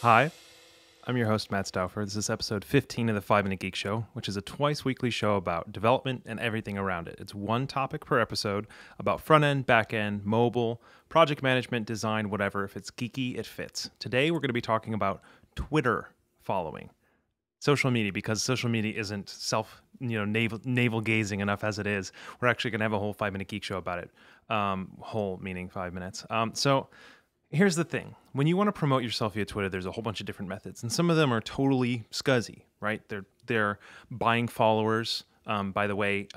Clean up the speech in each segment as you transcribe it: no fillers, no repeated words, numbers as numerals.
Hi, I'm your host, Matt Stauffer. This is episode 15 of the 5-Minute Geek Show, which is a twice-weekly show about development and everything around it. It's one topic per episode about front-end, back-end, mobile, project management, design, whatever. If it's geeky, it fits. Today, we're going to be talking about Twitter following. Social media, because social media isn't navel-gazing enough as it is. We're actually going to have a whole 5-Minute Geek Show about it. Whole meaning 5 minutes. So here's the thing. When you want to promote yourself via Twitter, there's a whole bunch of different methods, and some of them are totally scuzzy, right? They're buying followers. By the way,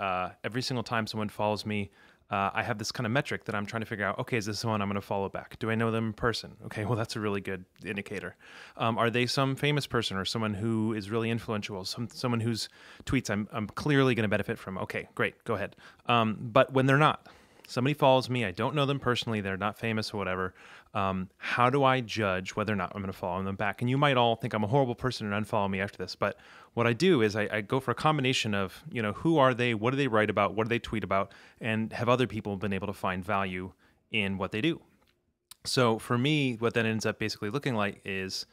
every single time someone follows me, I have this kind of metric that I'm trying to figure out, okay, is this someone I'm going to follow back? Do I know them in person? Okay, well, that's a really good indicator. Are they some famous person or someone who is really influential, someone whose tweets I'm clearly going to benefit from? Okay, great, go ahead. But when they're not, somebody follows me, I don't know them personally, they're not famous or whatever, how do I judge whether or not I'm going to follow them back? And you might all think I'm a horrible person and unfollow me after this, but what I do is I go for a combination of, who are they, what do they write about, what do they tweet about, and have other people been able to find value in what they do? So for me, what that ends up basically looking like is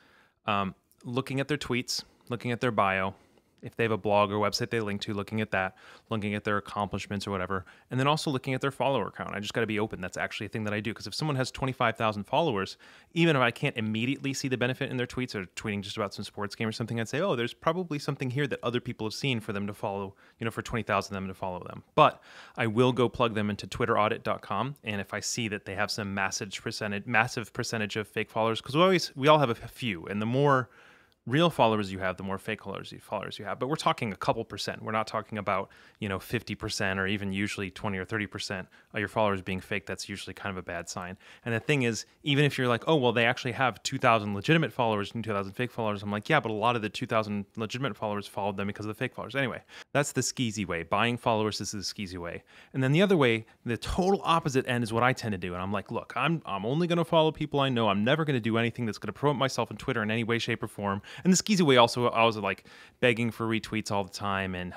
looking at their tweets, looking at their bio, if they have a blog or website they link to, looking at that, looking at their accomplishments or whatever, and then also looking at their follower count. I just got to be open. That's actually a thing that I do, because if someone has 25,000 followers, even if I can't immediately see the benefit in their tweets or tweeting just about some sports game or something, I'd say, oh, there's probably something here that other people have seen for them to follow, for 20,000 of them to follow them. But I will go plug them into twitteraudit.com, and if I see that they have some massive percentage of fake followers, because we all have a few, and the more real followers you have, the more fake followers you have. But we're talking a couple percent. We're not talking about, 50% or even usually 20 or 30% of your followers being fake. That's usually kind of a bad sign. And the thing is, even if you're like, oh, well, they actually have 2,000 legitimate followers and 2,000 fake followers, I'm like, yeah, but a lot of the 2,000 legitimate followers followed them because of the fake followers. Anyway, that's the skeezy way. Buying followers is the skeezy way. And then the other way, the total opposite end, is what I tend to do. And I'm like, look, I'm only going to follow people I know. I'm never going to do anything that's going to promote myself on Twitter in any way, shape, or form. And the skeezy way also, I was like begging for retweets all the time and,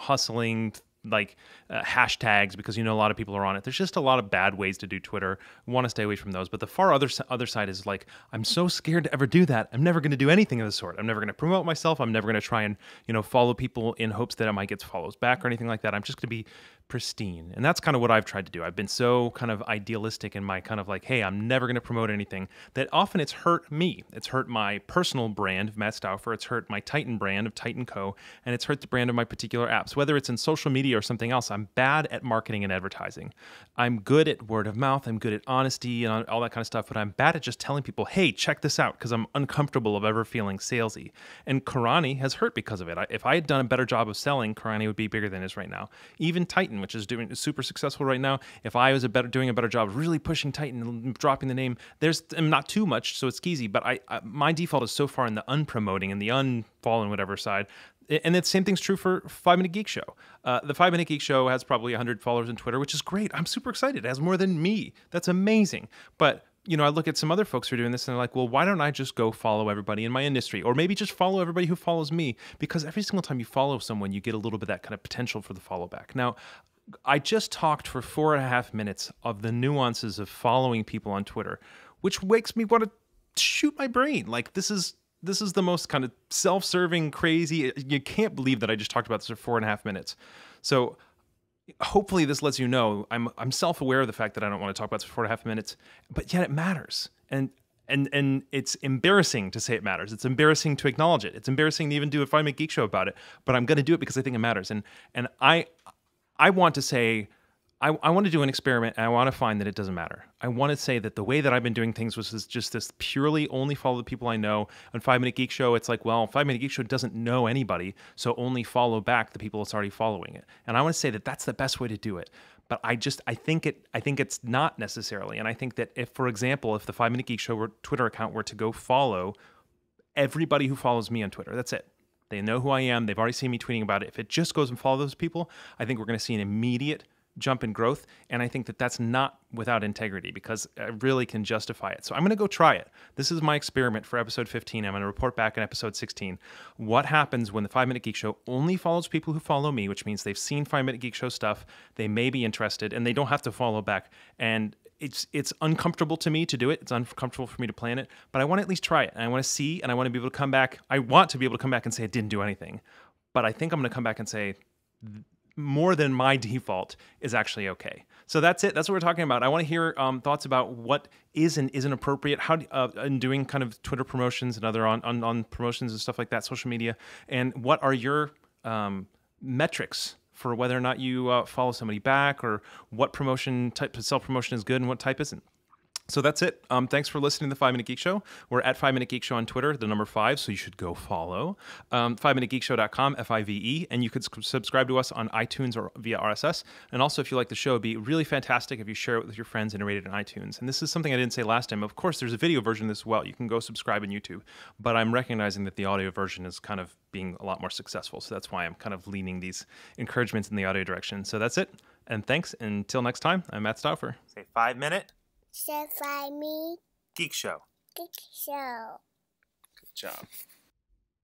hustling hashtags, because a lot of people are on it. There's just a lot of bad ways to do Twitter. I want to stay away from those. But the far other side is like, I'm so scared to ever do that. I'm never going to do anything of the sort. I'm never going to promote myself. I'm never going to try and follow people in hopes that I might get follows back or anything like that. I'm just going to be pristine. And that's kind of what I've tried to do. I've been so kind of idealistic in my kind of like, hey, I'm never going to promote anything, that often it's hurt me. It's hurt my personal brand of Matt Stauffer. It's hurt my Titan brand of Titan Co. And it's hurt the brand of my particular apps. Whether it's in social media or something else, I'm bad at marketing and advertising. I'm good at word of mouth. I'm good at honesty and all that kind of stuff, but I'm bad at just telling people, hey, check this out, because I'm uncomfortable of ever feeling salesy. And Karani has hurt because of it. If I had done a better job of selling, Karani would be bigger than it is right now. Even Titan, which is doing super successful right now, if I was doing a better job of really pushing Titan and dropping the name, I'm not too much, so it's skeezy, but my default is so far in the unpromoting and the unfollowing whatever side. And the same thing's true for 5-Minute Geek Show. The 5-Minute Geek Show has probably 100 followers on Twitter, which is great. I'm super excited. It has more than me. That's amazing. But I look at some other folks who are doing this and they're like, well, why don't I just go follow everybody in my industry? Or maybe just follow everybody who follows me? Because every single time you follow someone, you get a little bit of that kind of potential for the follow back. Now, I just talked for 4.5 minutes of the nuances of following people on Twitter, which makes me want to shoot my brain. Like, this is the most kind of self-serving, crazy. You can't believe that I just talked about this for 4.5 minutes. So hopefully this lets you know I'm self-aware of the fact that I don't want to talk about this for 4.5 minutes, but yet it matters. And it's embarrassing to say it matters. It's embarrassing to acknowledge it. It's embarrassing to even do a 5-Minute Geek Show about it, but I'm going to do it because I think it matters. And I want to say, I want to do an experiment, and I want to find that it doesn't matter. I want to say that the way that I've been doing things was just this purely only follow the people I know. On 5-Minute Geek Show, it's like, well, 5-Minute Geek Show doesn't know anybody, so only follow back the people that's already following it. And I want to say that that's the best way to do it. But I think it's not necessarily. And I think that if, for example, if the 5-Minute Geek Show Twitter account were to go follow everybody who follows me on Twitter, that's it. They know who I am. They've already seen me tweeting about it. If it just goes and follow those people, I think we're going to see an immediate jump in growth. And I think that that's not without integrity, because I really can justify it. So I'm going to go try it. This is my experiment for episode 15. I'm going to report back in episode 16. What happens when the 5-Minute Geek Show only follows people who follow me, which means they've seen 5-Minute Geek Show stuff, they may be interested, and they don't have to follow back. And it's uncomfortable to me to do it. It's uncomfortable for me to plan it, but I want to at least try it. And I want to see, and I want to be able to come back. I want to be able to come back and say it didn't do anything, but I think I'm going to come back and say more than my default is actually okay. So that's it. That's what we're talking about. I want to hear thoughts about what is and isn't appropriate, how in doing kind of Twitter promotions and other on promotions and stuff like that, social media, and what are your metrics for whether or not you follow somebody back, or what promotion type of self-promotion is good and what type isn't. So that's it. Thanks for listening to the 5 Minute Geek Show. We're at 5 Minute Geek Show on Twitter, the number 5, so you should go follow. 5minutegeekshow.com, FIVE, and you could subscribe to us on iTunes or via RSS. And also, if you like the show, it'd be really fantastic if you share it with your friends and rate it on iTunes. And this is something I didn't say last time. Of course, there's a video version of this as well. You can go subscribe on YouTube. But I'm recognizing that the audio version is kind of being a lot more successful. So that's why I'm kind of leaning these encouragements in the audio direction. So that's it. And thanks. Until next time, I'm Matt Stauffer. Say 5 Minute Say 5 Minute Geek Show. Geek Show. Good job.